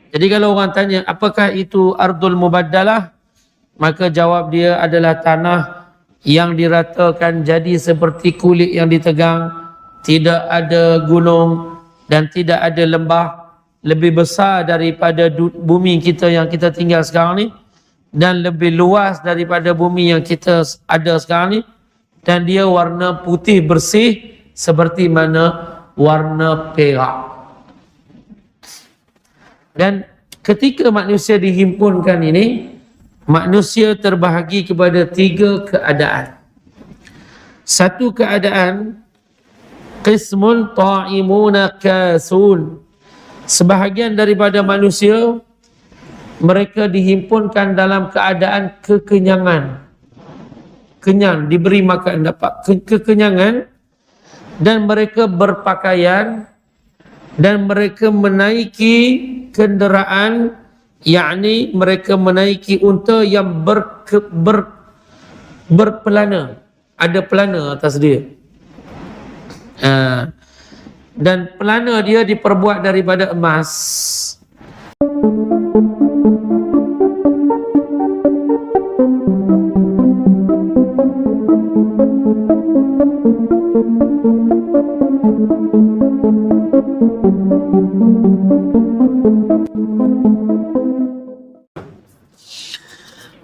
Jadi kalau orang tanya apakah itu ardul mubaddalah, maka jawab dia adalah tanah yang diratakan jadi seperti kulit yang ditegang, tidak ada gunung dan tidak ada lembah, lebih besar daripada bumi kita yang kita tinggal sekarang ni, dan lebih luas daripada bumi yang kita ada sekarang ni, dan dia warna putih bersih seperti mana warna perak. Dan ketika manusia dihimpunkan ini, manusia terbahagi kepada 3 keadaan. Satu keadaan, qismun ta'imuna kasun. Sebahagian daripada manusia, mereka dihimpunkan dalam keadaan kekenyangan. Kenyang, diberi makan, dapat kekenyangan, dan mereka berpakaian, dan mereka menaiki kenderaan, yakni mereka menaiki unta yang berpelana, ada pelana atas dia, dan pelana dia diperbuat daripada emas.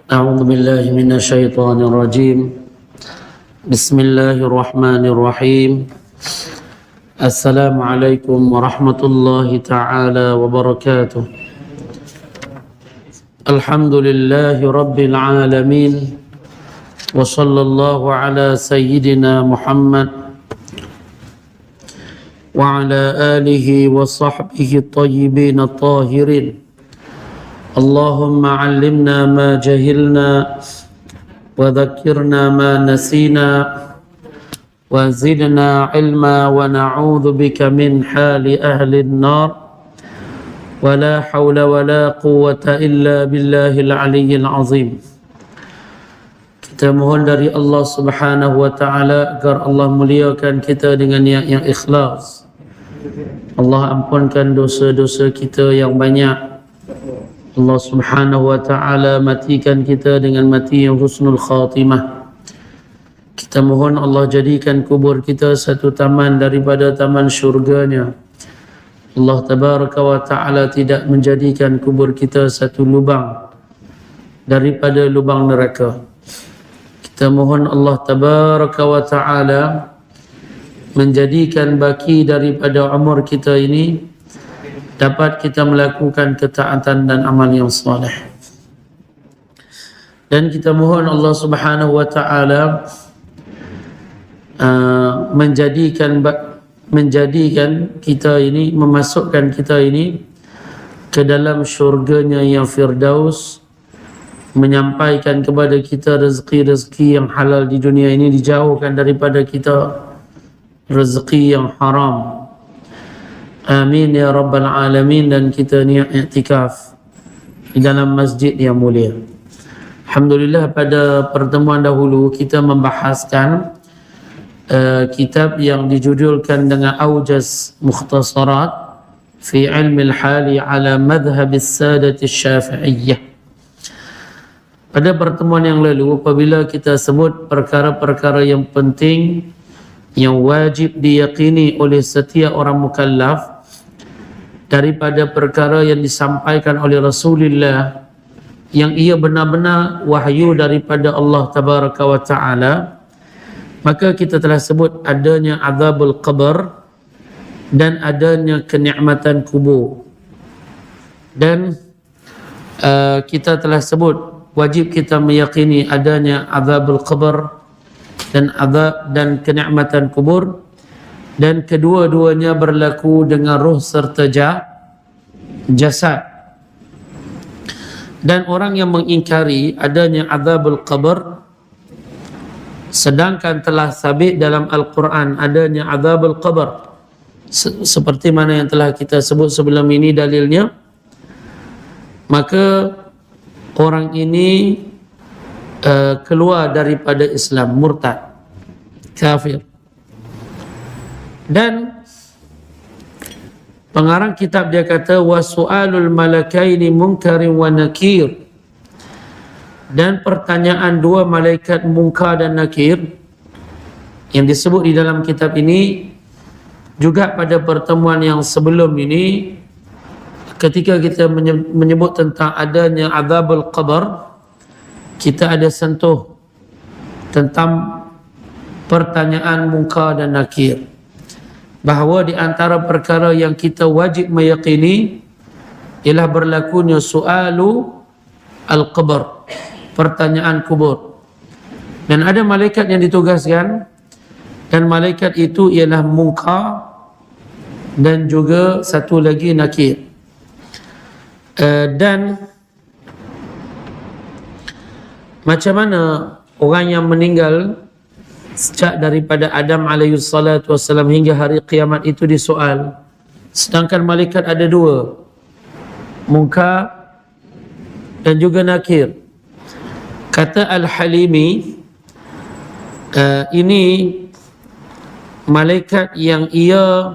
A'udzu billahi minasy syaithanir rajim. Bismillahirrahmanirrahim. Assalamualaikum warahmatullahi taala wabarakatuh. Alhamdulillahi rabbil alamin. Wa sallallahu ala sayyidina Muhammad wa ala alihi wa sahbihi at-tayyibin at-tahirin. Allahumma 'allimna ma jahilna wa dhakkirna ma nasina wa zidna 'ilma wa na'udzu bika min hali ahli an-nar wa la hawla wa la quwwata illa billahil 'aliyyil 'azim. Kita mohon dari Allah Subhanahu wa taala agar Allah muliakan kita dengan niat yang ikhlas. Allah ampunkan dosa-dosa kita yang banyak. Allah Subhanahu wa taala matikan kita dengan mati yang husnul khatimah. Kita mohon Allah jadikan kubur kita satu taman daripada taman syurganya. Allah tabaraka wa taala tidak menjadikan kubur kita satu lubang daripada lubang neraka. Kita mohon Allah tabaraka wa taala menjadikan baki daripada umur kita ini dapat kita melakukan ketaatan dan amal yang saleh. Dan kita mohon Allah Subhanahu wa taala menjadikan kita ini, memasukkan kita ini ke dalam syurganya yang firdaus, menyampaikan kepada kita rezeki-rezeki yang halal di dunia ini, dijauhkan daripada kita rezeki yang haram. Amin ya rabbal alamin. Dan kita niat i'tikaf di dalam masjid yang mulia. Alhamdulillah, pada pertemuan dahulu kita membahaskan kitab yang dijudulkan dengan Aujaz Mukhtasarat fi ilmi al-hali ala madhhab as-sadat asy-syafi'iyyah. Pada pertemuan yang lalu, apabila kita sebut perkara-perkara yang penting yang wajib diyakini oleh setiap orang mukallaf daripada perkara yang disampaikan oleh Rasulullah, yang ia benar-benar wahyu daripada Allah tabaraka wa taala, maka kita telah sebut adanya azabul qabr dan adanya kenikmatan kubur. Dan kita telah sebut wajib kita meyakini adanya azabul qabr dan azab dan kenikmatan kubur, dan kedua-duanya berlaku dengan ruh serta jasad. Dan orang yang mengingkari adanya azabul qabr sedangkan telah sabit dalam Al-Quran adanya azabul qabr, seperti mana yang telah kita sebut sebelum ini dalilnya, maka orang ini keluar daripada Islam, murtad, kafir. Dan Pengarang kitab dia kata wa su'alul malakaini munkarin wa nakir, dan pertanyaan dua malaikat munkar dan nakir yang disebut di dalam kitab ini juga pada pertemuan yang sebelum ini, ketika kita menyebut tentang adanya azabul qabr, kita ada sentuh tentang pertanyaan munkar dan nakir, bahawa di antara perkara yang kita wajib meyakini ialah berlakunya su'alu al-qabr, pertanyaan kubur. Dan ada malaikat yang ditugaskan, dan malaikat itu ialah munkar dan juga satu lagi nakir. Dan macam mana orang yang meninggal sejak daripada Adam alaihi salatu wassalam hingga hari kiamat itu disoal, sedangkan malaikat ada dua, munkar dan juga nakir. Kata Al-Halimi, ini malaikat yang ia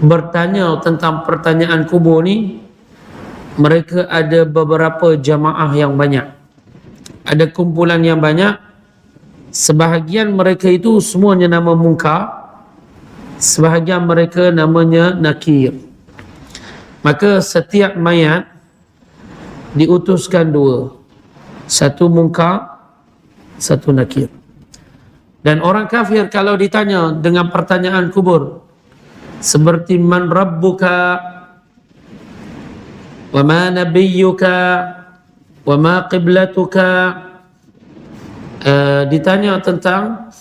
bertanya tentang pertanyaan kubur ni, mereka ada beberapa jamaah yang banyak, ada kumpulan yang banyak. Sebahagian mereka itu semuanya nama munkar, sebahagian mereka namanya nakir. Maka setiap mayat diutuskan dua, satu munkar, satu nakir. Dan orang kafir kalau ditanya dengan pertanyaan kubur seperti man rabbuka wa ma nabiyyuka wa ma qiblatuka, ditanya tentang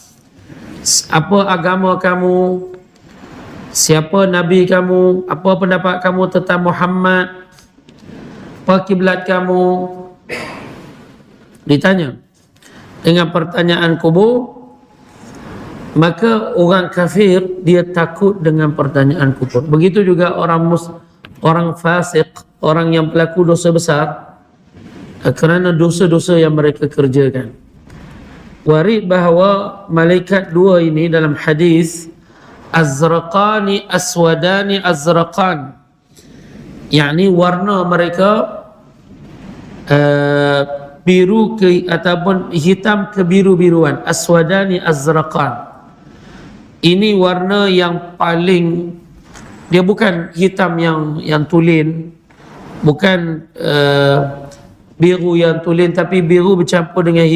apa agama kamu, siapa nabi kamu, apa pendapat kamu tentang Muhammad, apa kiblat kamu, ditanya dengan pertanyaan kubur. Maka orang kafir dia takut dengan pertanyaan kubur. Begitu juga orang fasik, orang yang pelaku dosa besar, kerana dosa-dosa yang mereka kerjakan. Warid bahawa malaikat dua ini dalam hadis, azraqani aswadani azraqan, yakni warna mereka biru ataupun hitam kebiru-biruan. Aswadani azraqan, ini warna yang paling, dia bukan hitam yang tulen, bukan biru yang tulen, tapi biru bercampur dengan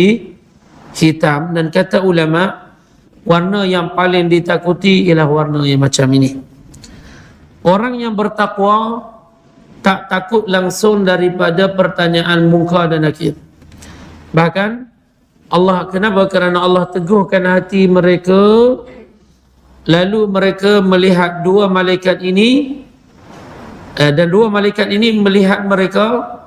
hitam. Dan kata ulama, warna yang paling ditakuti ialah warna yang macam ini. Orang yang bertakwa tak takut langsung daripada pertanyaan munkar dan nakir. Bahkan Allah, kenapa? Kerana Allah teguhkan hati mereka, lalu mereka melihat dua malaikat ini, dan dua malaikat ini melihat mereka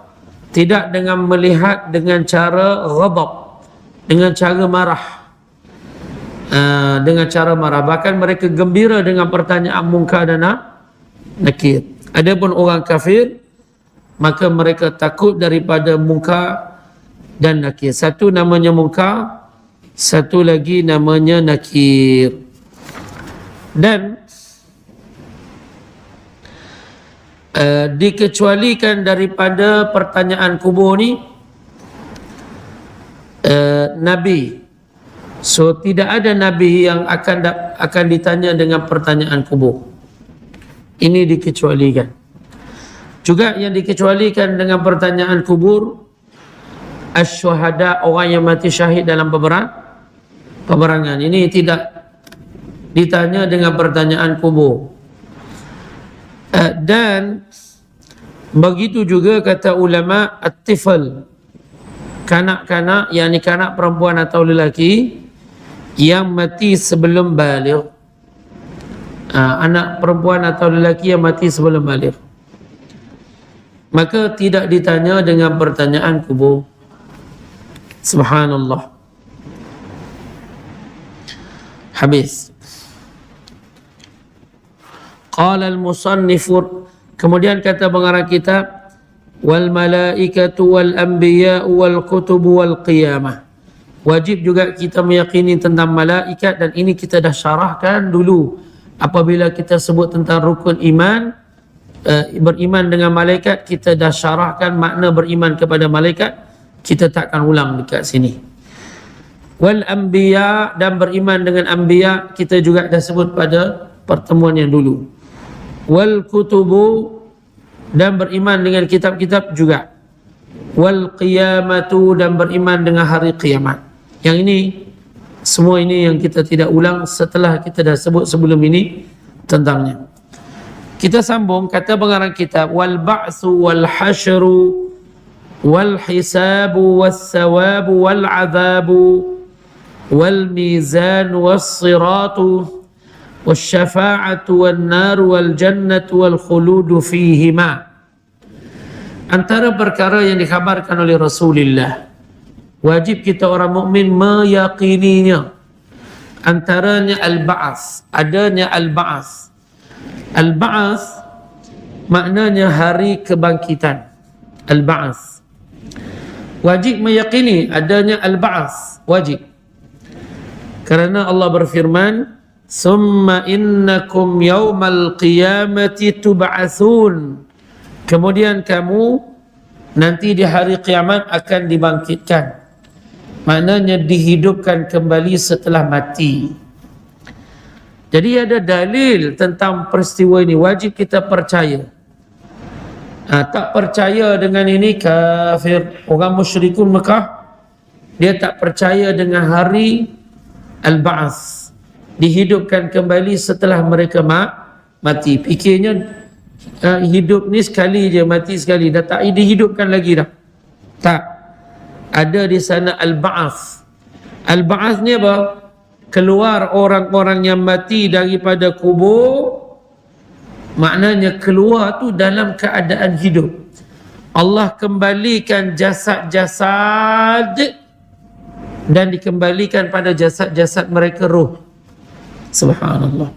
tidak dengan melihat dengan cara ghadab, dengan cara marah, dengan cara marah. Bahkan mereka gembira dengan pertanyaan munkar dan nakir. Adapun orang kafir, maka mereka takut daripada munkar dan nakir. Satu namanya munkar, satu lagi namanya nakir. Dan dikecualikan daripada pertanyaan kubur ni Nabi. So tidak ada Nabi yang akan ditanya dengan pertanyaan kubur. Ini dikecualikan. Juga yang dikecualikan dengan pertanyaan kubur, asy-syuhada, orang yang mati syahid dalam peperangan. Ini tidak ditanya dengan pertanyaan kubur. Dan begitu juga kata ulama, at-tifl, kanak-kanak, yakni kanak perempuan atau lelaki yang mati sebelum baligh. Anak perempuan atau lelaki yang mati sebelum baligh, maka tidak ditanya dengan pertanyaan kubur. Subhanallah. Habis. Qala al-musannifur, kemudian kata pengarang kitab, wal malaikatu wal anbiya wal kutub wal qiyamah. Wajib juga kita meyakini tentang malaikat, dan ini kita dah syarahkan dulu apabila kita sebut tentang rukun iman, beriman dengan malaikat, kita dah syarahkan makna beriman kepada malaikat, kita takkan ulang dekat sini. Wal anbiya, dan beriman dengan anbiya, kita juga dah sebut pada pertemuan yang dulu. Wal kutubu, dan beriman dengan kitab-kitab juga. Wal qiyamatu, dan beriman dengan hari kiamat. Yang ini, semua ini yang kita tidak ulang setelah kita dah sebut sebelum ini tentangnya. Kita sambung, kata pengarang kitab, wal ba'su wal hasyru wal hisabu was sawabu wal azabu wal mizan was siratu was syafa'atu wal naru wal jannatu wal khuludu fihima. Antara perkara yang dikhabarkan oleh Rasulullah, wajib kita orang mukmin meyakininya. Antaranya al-ba'ats, adanya al-ba'ats. Al-ba'ats maknanya hari kebangkitan. Al-ba'ats, wajib meyakini adanya al-ba'ats, wajib. Kerana Allah berfirman, summa innakum yawmal qiyamati tub'atsun, kemudian kamu nanti di hari kiamat akan dibangkitkan. Maknanya dihidupkan kembali setelah mati. Jadi ada dalil tentang peristiwa ini, wajib kita percaya. Tak percaya dengan ini kafir. Orang musyrikun Mekah, dia tak percaya dengan hari al-ba'ats, dihidupkan kembali setelah mereka mati. Fikirnya hidup ni sekali je, mati sekali, dah tak dihidupkan lagi dah. Tak. Ada di sana al-ba'ats. Al-ba'ats ni apa? Keluar orang-orang yang mati daripada kubur. Maknanya keluar tu dalam keadaan hidup. Allah kembalikan jasad-jasad dan dikembalikan pada jasad-jasad mereka roh. Subhanallah.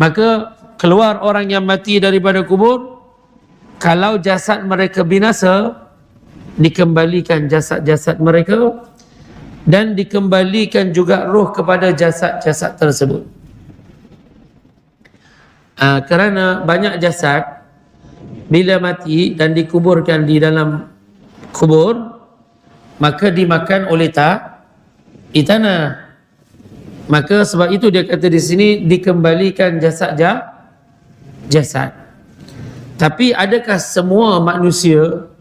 Maka keluar orang yang mati daripada kubur, kalau jasad mereka binasa, dikembalikan jasad-jasad mereka dan dikembalikan juga roh kepada jasad-jasad tersebut. Kerana banyak jasad bila mati dan dikuburkan di dalam kubur, maka dimakan oleh di tanah. Maka sebab itu dia kata di sini dikembalikan jasad. Tapi adakah semua manusia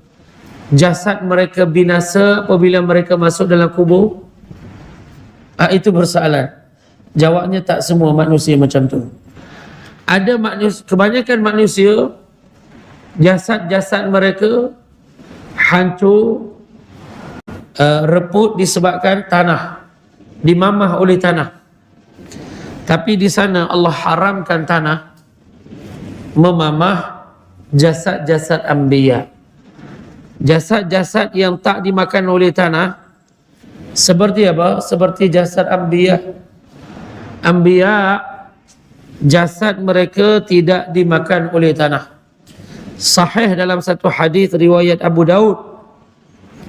jasad mereka binasa apabila mereka masuk dalam kubur? Itu persoalan. Jawabnya tak semua manusia macam tu. Ada manusia, kebanyakan manusia jasad-jasad mereka hancur, reput disebabkan tanah, dimamah oleh tanah. Tapi di sana Allah haramkan tanah memamah jasad-jasad anbiya. Jasad-jasad yang tak dimakan oleh tanah seperti apa? Seperti jasad anbiya. Anbiya, jasad mereka tidak dimakan oleh tanah. Sahih dalam satu hadis riwayat Abu Daud,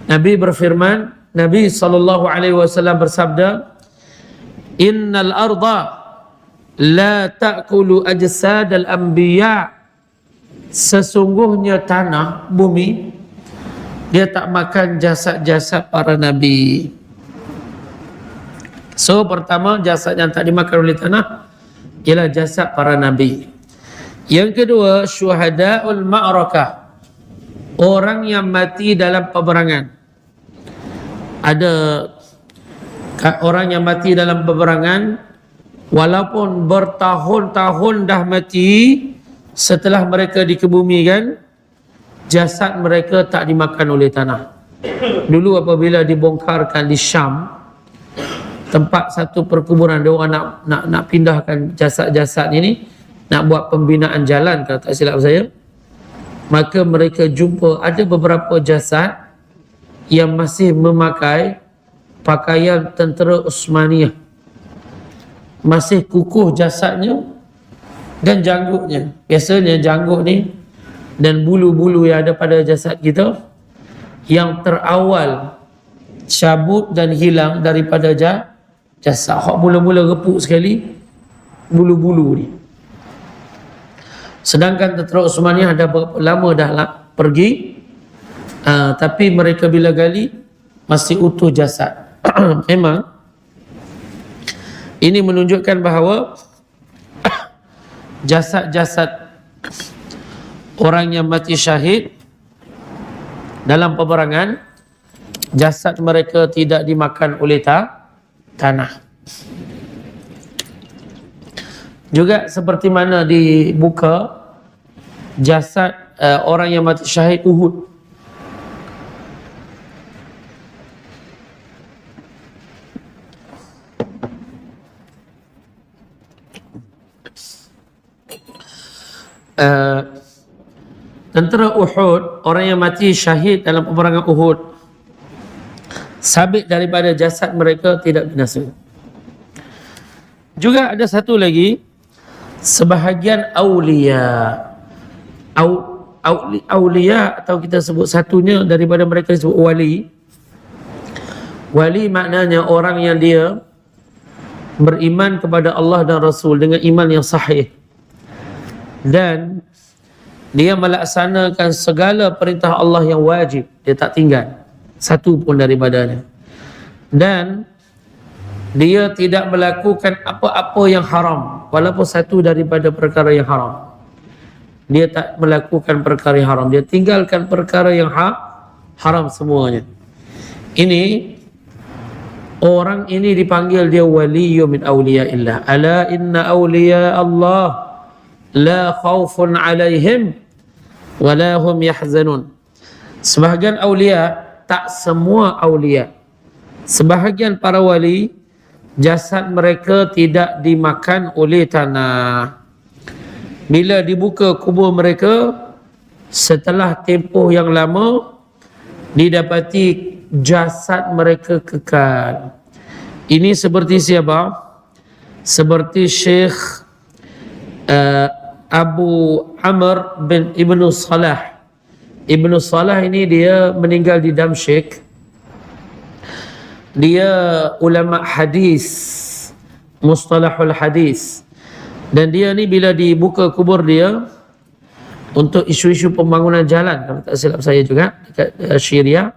Nabi berfirman, Nabi SAW bersabda, innal arda la ta'kulu ajsad al-anbiya, sesungguhnya tanah, bumi, dia tak makan jasad-jasad para nabi. So pertama, jasad yang tak dimakan oleh tanah ialah jasad para nabi. Yang kedua, syuhadaul ma'rakah, orang yang mati dalam peperangan. Ada orang yang mati dalam peperangan, walaupun bertahun-tahun dah mati, setelah mereka dikebumikan, jasad mereka tak dimakan oleh tanah. Dulu apabila dibongkarkan di Syam, tempat satu perkuburan, dia orang nak pindahkan jasad-jasad ini, nak buat pembinaan jalan kalau tak silap saya, maka mereka jumpa ada beberapa jasad yang masih memakai pakaian tentera Uthmaniyah, masih kukuh jasadnya dan janggutnya. Biasanya janggut ni dan bulu-bulu yang ada pada jasad kita yang terawal cabut dan hilang daripada jasad. Hak mula-mula repuk sekali, bulu-bulu ni. Sedangkan tentera Uthmaniyah dah berapa lama dah pergi, tapi mereka bila gali masih utuh jasad. Memang ini menunjukkan bahawa jasad-jasad orang yang mati syahid dalam peperangan, jasad mereka tidak dimakan oleh tanah. Juga seperti mana dibuka jasad orang yang mati syahid Uhud. Tentera Uhud, orang yang mati syahid dalam peperangan Uhud, sabit daripada jasad mereka tidak binasa. Juga ada satu lagi, sebahagian awliya, awliya atau kita sebut satunya daripada mereka disebut wali. Wali maknanya orang yang dia beriman kepada Allah dan Rasul dengan iman yang sahih, dan dia melaksanakan segala perintah Allah yang wajib, dia tak tinggal satu pun daripadanya, dan dia tidak melakukan apa-apa yang haram, walaupun satu daripada perkara yang haram. Dia tak melakukan perkara yang haram, dia tinggalkan perkara yang haram semuanya. Ini orang ini dipanggil dia waliyyu min awliyaillah. Ala inna awliya Allah la khawfun alaihim wala hum yahzanun. Sebahagian awliya, tak semua awliya, sebahagian para wali, jasad mereka tidak dimakan oleh tanah. Bila dibuka kubur mereka, setelah tempoh yang lama, didapati jasad mereka kekal. Ini seperti siapa? Seperti Syekh Abu Amr bin Ibnu Salah. Ibnu Salah ini dia meninggal di Damsyik. Dia ulama hadis, mustalahul hadis, dan dia ni bila dibuka kubur dia untuk isu-isu pembangunan jalan, kalau tak silap saya juga dekat Syria,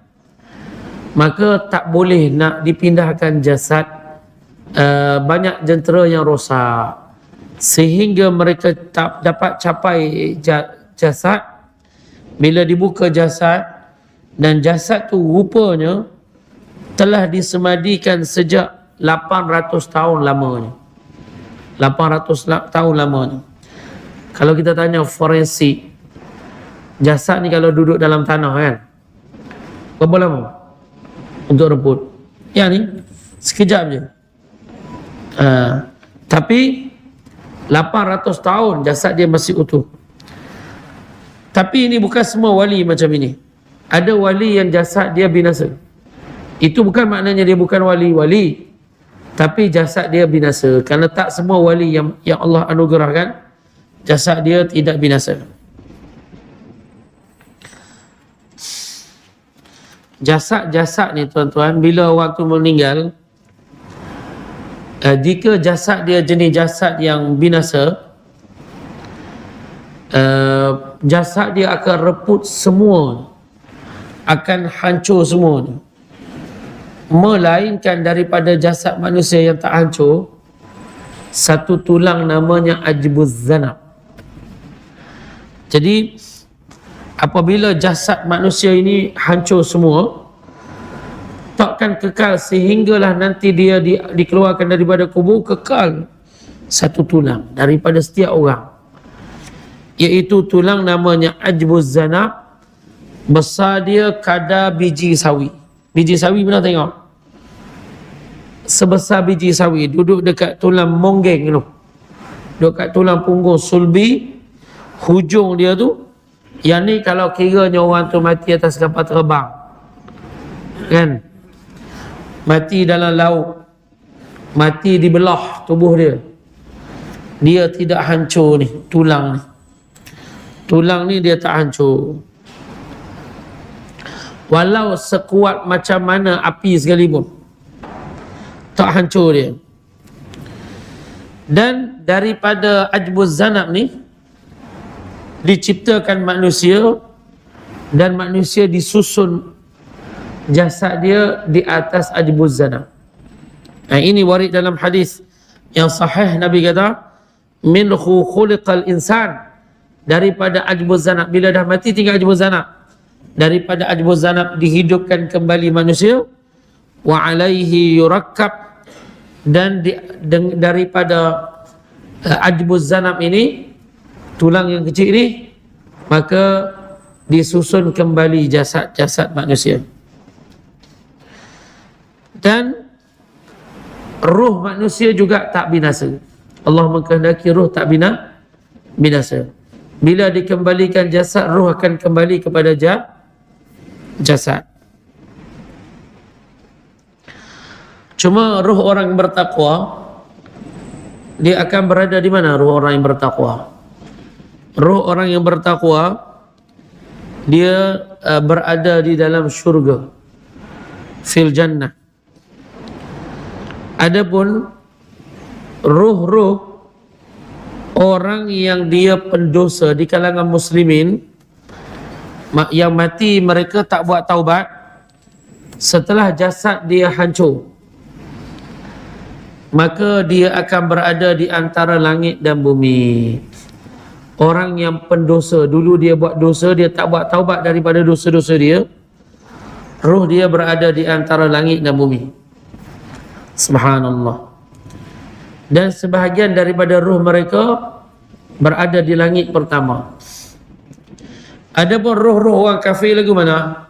maka tak boleh nak dipindahkan jasad. Banyak jentera yang rosak sehingga mereka tak dapat capai jasad. Bila dibuka jasad, dan jasad tu rupanya telah disemadikan sejak 800 tahun lamanya. 800 tahun lamanya. Kalau kita tanya forensik, jasad ni kalau duduk dalam tanah kan, berapa lama untuk rebut? Ya ni sekejap je. Tapi 800 tahun jasad dia masih utuh. Tapi ini bukan semua wali macam ini. Ada wali yang jasad dia binasa. Itu bukan maknanya dia bukan wali, tapi jasad dia binasa. Kerana tak semua wali yang Allah anugerahkan jasad dia tidak binasa. Jasad-jasad ni tuan-tuan, bila waktu meninggal, jika jasad dia jenis jasad yang binasa, jasad dia akan reput semua, akan hancur semua. Melainkan daripada jasad manusia yang tak hancur, satu tulang namanya ajbuz zanab. Jadi apabila jasad manusia ini hancur semua, takkan kekal sehinggalah nanti dia dikeluarkan daripada kubur, kekal satu tulang daripada setiap orang, iaitu tulang namanya ajbuz zanab. Besar dia kadar biji sawi. Biji sawi pernah tengok? Sebesar biji sawi, duduk dekat tulang monggeng tu, dekat tulang punggung sulbi, hujung dia tu. Yang ni kalau kiranya orang tu mati atas kapal terbang, kan, mati dalam laut, mati dibelah tubuh dia, dia tidak hancur ni, tulang ni. Tulang ni dia tak hancur. Walau sekuat macam mana api sekalipun, tak hancur dia. Dan daripada ajbuz zanab ni diciptakan manusia, dan manusia disusun jasad dia di atas ajbuz zanab. Ini warid dalam hadis yang sahih. Nabi kata, min khuliqal insan, daripada ajbuz zanab. Bila dah mati tinggal ajbuz zanab. Daripada ajbuz zanab dihidupkan kembali manusia. Wa alaihi yurakkab, dan daripada ajbuz zanab ini, tulang yang kecil ini, maka disusun kembali jasad-jasad manusia. Dan ruh manusia juga tak binasa. Allah mengkehendaki ruh tak binasa. Bila dikembalikan jasad, ruh akan kembali kepada jasad. Cuma ruh orang yang bertakwa, dia akan berada di mana ruh orang yang bertakwa? Ruh orang yang bertakwa, dia berada di dalam syurga, fil jannah. Adapun ruh-ruh orang yang dia pendosa di kalangan muslimin, yang mati mereka tak buat taubat, setelah jasad dia hancur, maka dia akan berada di antara langit dan bumi. Orang yang pendosa, dulu dia buat dosa, dia tak buat taubat daripada dosa-dosa dia, ruh dia berada di antara langit dan bumi. Subhanallah. Dan sebahagian daripada ruh mereka berada di langit pertama. Adapun ruh-ruh orang kafir lagu mana?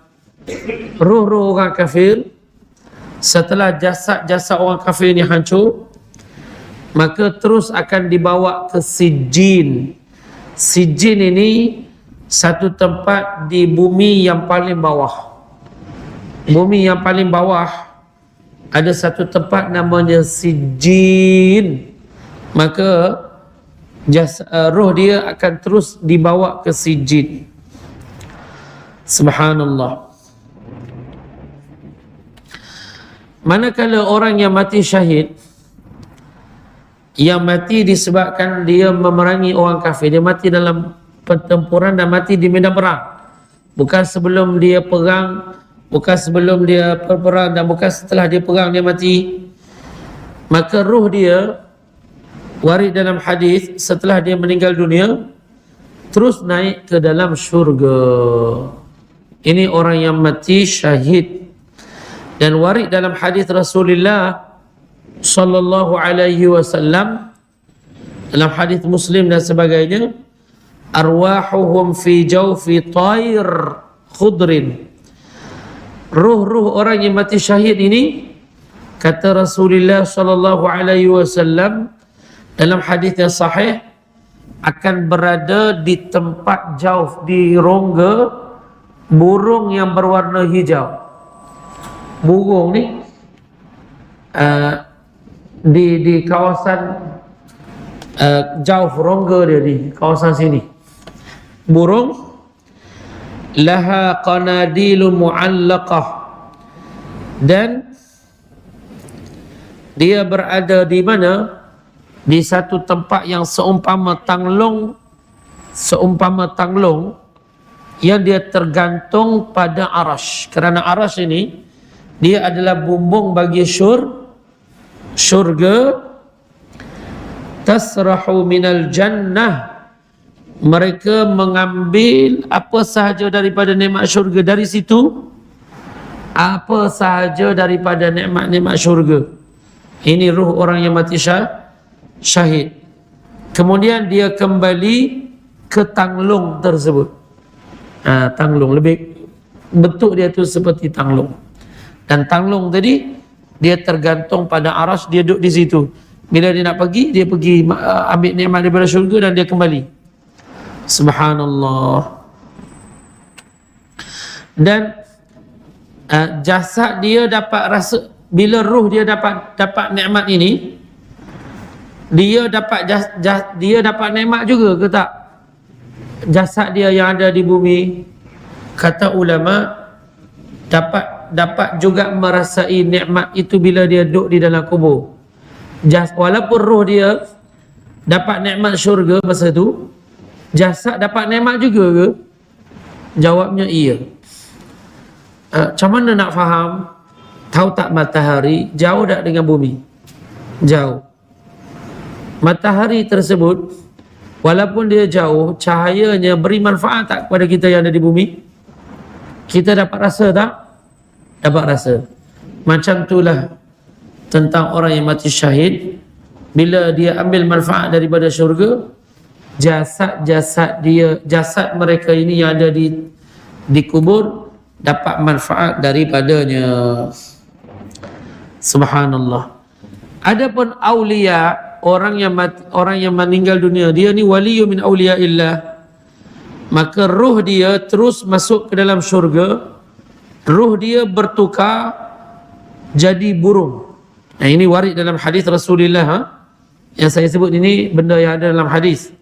Ruh-ruh orang kafir, setelah jasad-jasad orang kafir ini hancur, maka terus akan dibawa ke Sijjin. Sijjin ini satu tempat di bumi yang paling bawah. Bumi yang paling bawah ada satu tempat namanya Sijjin. Maka ruh dia akan terus dibawa ke Sijjin. Subhanallah. Manakala orang yang mati syahid, yang mati disebabkan dia memerangi orang kafir, dia mati dalam pertempuran dan mati di medan perang, bukan sebelum dia perang, bukan sebelum dia berperang, dan bukan setelah dia perang dia mati, maka ruh dia warid dalam hadis, setelah dia meninggal dunia terus naik ke dalam syurga. Ini orang yang mati syahid. Dan warid dalam hadis Rasulullah sallallahu alaihi wasallam, dalam hadis Muslim dan sebagainya, arwahuhum fi jawfi tayr khudrin. Ruh-ruh orang yang mati syahid ini, kata Rasulullah sallallahu alaihi wasallam dalam hadis yang sahih, akan berada di tempat jauh, di rongga burung yang berwarna hijau. Burung ni di kawasan jauh, rongga dia di kawasan sini. Burung laha qanadilun mu'allaqah, dan dia berada di mana? Di satu tempat yang seumpama tanglong yang dia tergantung pada arash. Kerana arash ini dia adalah bumbung bagi syurga. Tasrahu minal jannah, mereka mengambil apa sahaja daripada nikmat syurga dari situ, apa sahaja daripada nikmat-nikmat syurga. Ini ruh orang yang mati syahid. Kemudian dia kembali ke tanglung tersebut. Tanglung, lebih bentuk dia tu seperti tanglung. Dan tanglung tadi dia tergantung pada arash, dia duduk di situ. Bila dia nak pergi, dia pergi ambil nikmat daripada syurga dan dia kembali. Subhanallah. Dan jasad dia dapat rasa, bila ruh dia dapat nikmat ini, dia dapat nikmat juga ke tak? Jasad dia yang ada di bumi, kata ulama, dapat juga merasai nikmat itu bila dia duduk di dalam kubur. Walaupun ruh dia dapat nikmat syurga masa tu, jasad dapat nikmat juga ke? Jawabnya iya. Macam mana nak faham? Tahu tak matahari jauh tak dengan bumi? Jauh. Matahari tersebut walaupun dia jauh, cahayanya beri manfaat tak kepada kita yang ada di bumi? Kita dapat rasa tak? Dapat rasa. Macam itulah tentang orang yang mati syahid. Bila dia ambil manfaat daripada syurga, jasad mereka ini yang ada di kubur dapat manfaat daripadanya. Subhanallah. Adapun aulia, orang yang meninggal dunia, dia ni waliyu min auliyaillah, maka ruh dia terus masuk ke dalam syurga, ruh dia bertukar jadi burung. Nah, ini warid dalam hadis Rasulullah. Yang saya sebut ini benda yang ada dalam hadis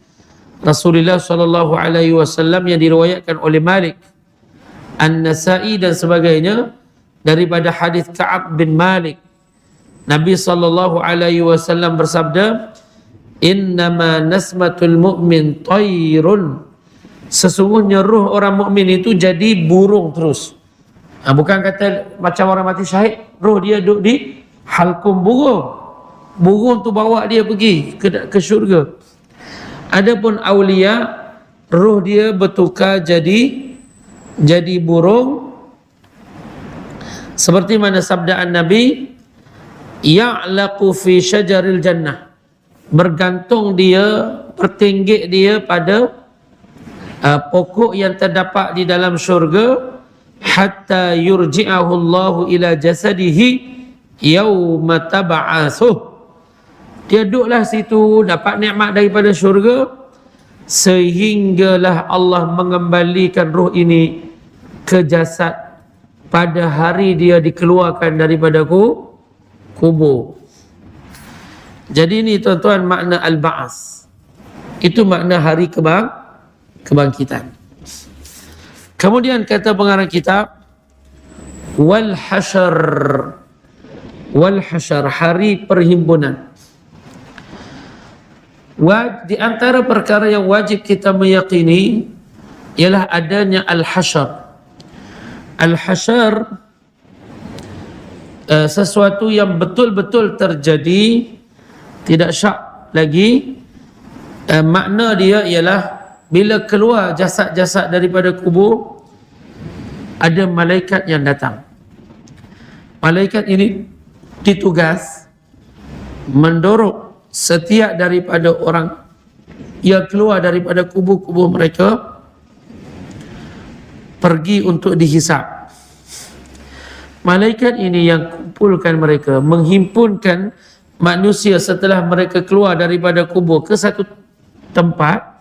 Rasulullah sallallahu alaihi wasallam yang diriwayatkan oleh Malik, An-Nasa'i dan sebagainya daripada hadis Ka'ab bin Malik. Nabi sallallahu alaihi wasallam bersabda, "Innama nasmatul mu'min tayrun." Sesungguhnya ruh orang mukmin itu jadi burung terus. Bukan kata macam orang mati syahid, ruh dia duduk di halkum burung. Burung tu bawa dia pergi ke syurga. Adapun aulia, ruh dia bertukar jadi burung. Seperti mana sabdaan Nabi, ya'laqu fi syajaril jannah. Bergantung dia, bertinggik dia pada pokok yang terdapat di dalam syurga, hatta yurji'ahu Allahu ila jasadihi yauma tab'atsuh. Dia duduklah situ, dapat nikmat daripada syurga, sehinggalah Allah mengembalikan ruh ini ke jasad pada hari dia dikeluarkan daripada kubur. Jadi ini tuan-tuan makna al-ba'as. Itu makna hari kebangkitan. Kemudian kata pengarang kitab, wal hasyar, hari perhimpunan. Di antara perkara yang wajib kita meyakini ialah adanya al-hasyar. Al-hasyar sesuatu yang betul-betul terjadi, tidak syak lagi. Makna dia ialah bila keluar jasad-jasad daripada kubur, ada malaikat yang datang. Malaikat ini ditugas mendorong setiap daripada orang yang keluar daripada kubur-kubur mereka pergi untuk dihisap. Malaikat ini yang kumpulkan mereka, menghimpunkan manusia setelah mereka keluar daripada kubur ke satu tempat.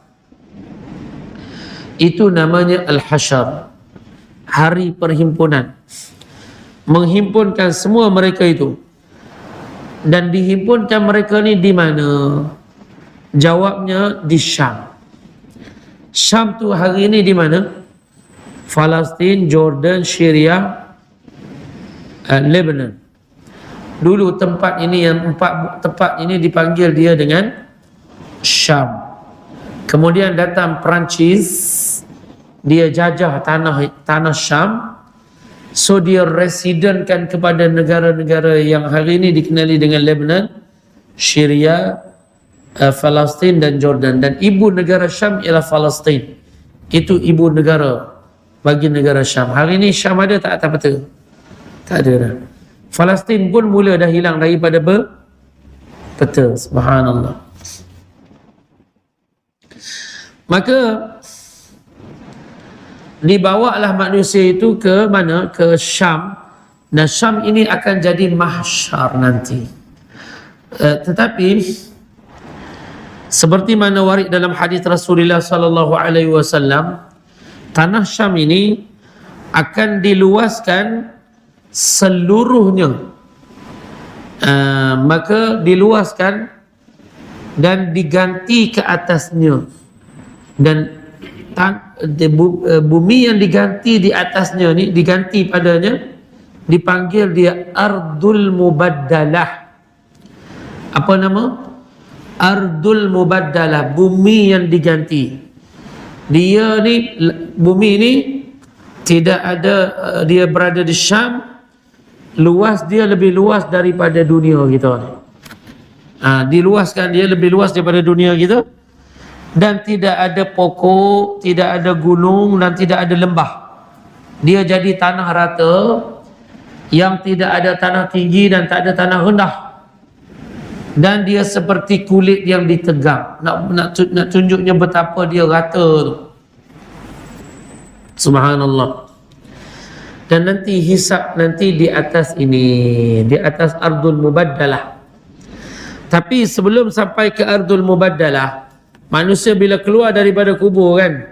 Itu namanya al-hasyar, hari perhimpunan. Menghimpunkan semua mereka itu. Dan dihimpunkan mereka ni di mana? Jawabnya di Syam. Syam tu hari ini di mana? Palestin, Jordan, Syria, Lebanon. Dulu tempat ini, yang empat tempat ini dipanggil dia dengan Syam. Kemudian datang Perancis, dia jajah tanah Syam. So dia residentkan kepada negara-negara yang hari ini dikenali dengan Lebanon, Syria, Palestin dan Jordan. Dan ibu negara Syam ialah Palestin. Itu ibu negara bagi negara Syam. Hari ini Syam ada tak atas peta? Tak ada dah. Palestin pun mula dah hilang daripada peta. Subhanallah. Maka dibawalah manusia itu ke mana? Ke Syam. Dan Syam ini akan jadi mahsyar nanti. Tetapi seperti mana warid dalam hadis Rasulullah sallallahu alaihi wasallam, tanah Syam ini akan diluaskan seluruhnya. Maka diluaskan dan diganti ke atasnya. Dan bumi yang diganti di atasnya ni, diganti padanya, dipanggil dia Ardul Mubaddalah. Apa nama? ardul mubaddalah, bumi yang diganti. Dia ni, bumi ni tidak ada, dia berada di Syam, luas dia lebih luas daripada dunia kita ni. Diluaskan dia lebih luas daripada dunia kita, dan tidak ada pokok, tidak ada gunung, dan tidak ada lembah. Dia jadi tanah rata yang tidak ada tanah tinggi dan tak ada tanah rendah. Dan dia seperti kulit yang ditegang. Nak tunjuknya betapa dia rata tu. Subhanallah. Dan nanti hisab nanti di atas ini, di atas ardul mubaddalah. Tapi sebelum sampai ke ardul mubaddalah, manusia bila keluar daripada kubur kan,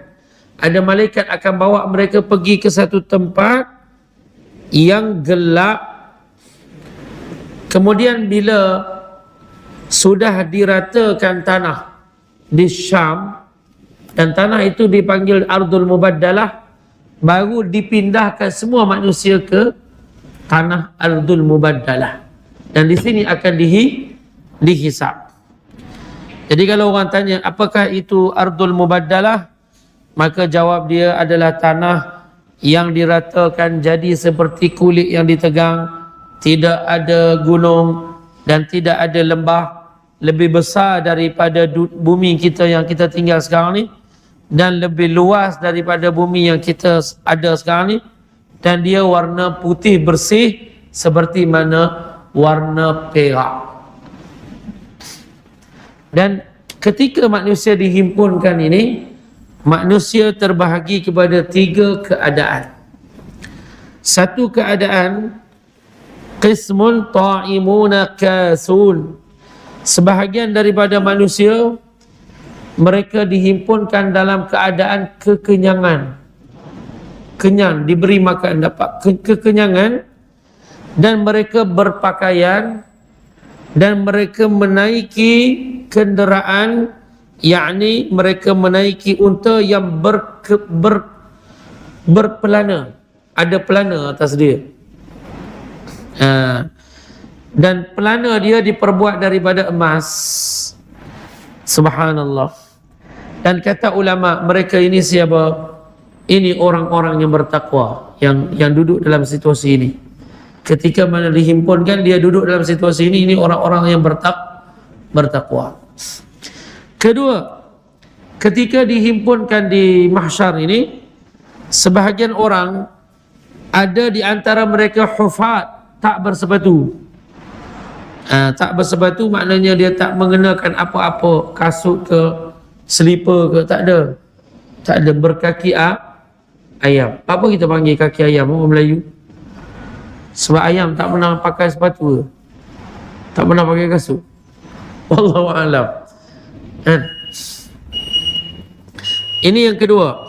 ada malaikat akan bawa mereka pergi ke satu tempat yang gelap. Kemudian bila sudah diratakan tanah di Syam, dan tanah itu dipanggil ardul mubaddalah, baru dipindahkan semua manusia ke tanah ardul mubaddalah, dan di sini akan dihisab. Jadi kalau orang tanya apakah itu ardul mubaddalah, maka jawab dia adalah tanah yang diratakan jadi seperti kulit yang ditegang, tidak ada gunung dan tidak ada lembah, lebih besar daripada bumi kita yang kita tinggal sekarang ni, dan lebih luas daripada bumi yang kita ada sekarang ni, dan dia warna putih bersih seperti mana warna perak. Dan ketika manusia dihimpunkan ini, manusia terbahagi kepada 3 keadaan. Satu keadaan, qismun ta'imuna kasun. Sebahagian daripada manusia, mereka dihimpunkan dalam keadaan kekenyangan. Kenyang, diberi makan, dapat kekenyangan, dan mereka berpakaian, dan mereka menaiki kenderaan, yakni mereka menaiki unta yang berpelana, ada pelana atas dia. Dan pelana dia diperbuat daripada emas. Subhanallah. Dan kata ulama, mereka ini siapa? Ini orang-orang yang bertakwa, yang duduk dalam situasi ini. Ketika mana dihimpunkan, dia duduk dalam situasi ini orang-orang yang bertakwa. Kedua, ketika dihimpunkan di mahsyar ini, sebahagian orang ada di antara mereka hufat, tak bersepatu. Tak bersepatu maknanya dia tak mengenakan apa-apa, kasut ke, selipar ke, tak ada. Tak ada, berkaki ayam. Apa kita panggil kaki ayam orang Melayu? Sebab ayam tak pernah pakai sepatu, tak pernah pakai kasut. Wallahu a'lam. Ini yang kedua.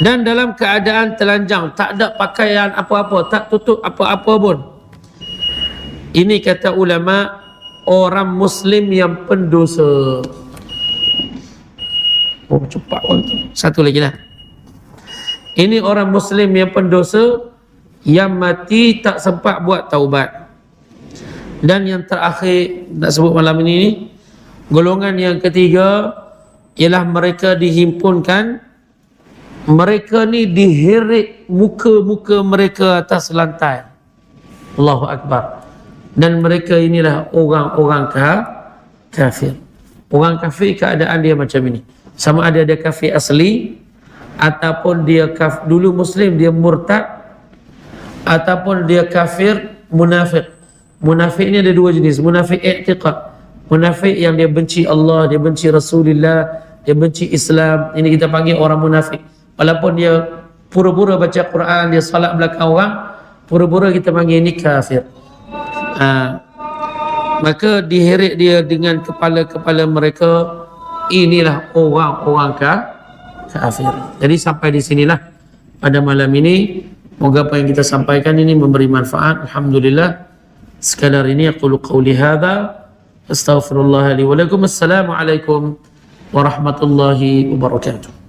Dan dalam keadaan telanjang, tak ada pakaian apa-apa, tak tutup apa-apa pun. Ini kata ulama, orang Muslim yang pendosa. Oh cepat tu. Satu lagi lah. Ini orang Muslim yang pendosa, yang mati tak sempat buat taubat. Dan yang terakhir nak sebut malam ini, golongan yang ketiga ialah mereka dihimpunkan. Mereka ni diheret muka-muka mereka atas lantai. Allahu Akbar. Dan mereka inilah orang-orang kafir. Orang kafir keadaan dia macam ini. Sama ada dia kafir asli, ataupun dia dulu Muslim dia murtad, ataupun dia kafir munafik. Munafik ni ada 2 jenis. Munafik i'tiqad, munafik yang dia benci Allah, dia benci Rasulullah, dia benci Islam. Ini kita panggil orang munafik. Walaupun dia pura-pura baca Quran, dia salat belakang orang, pura-pura kita panggil ini kafir. Maka diheret dia dengan kepala-kepala mereka. Inilah orang-orang kafir. Jadi sampai di sinilah pada malam ini. Moga apa yang kita sampaikan ini memberi manfaat. Alhamdulillah. Sekadar ini aku qauli hadza, astaghfirullah li wa lakum. Assalamualaikum warahmatullahi wabarakatuh.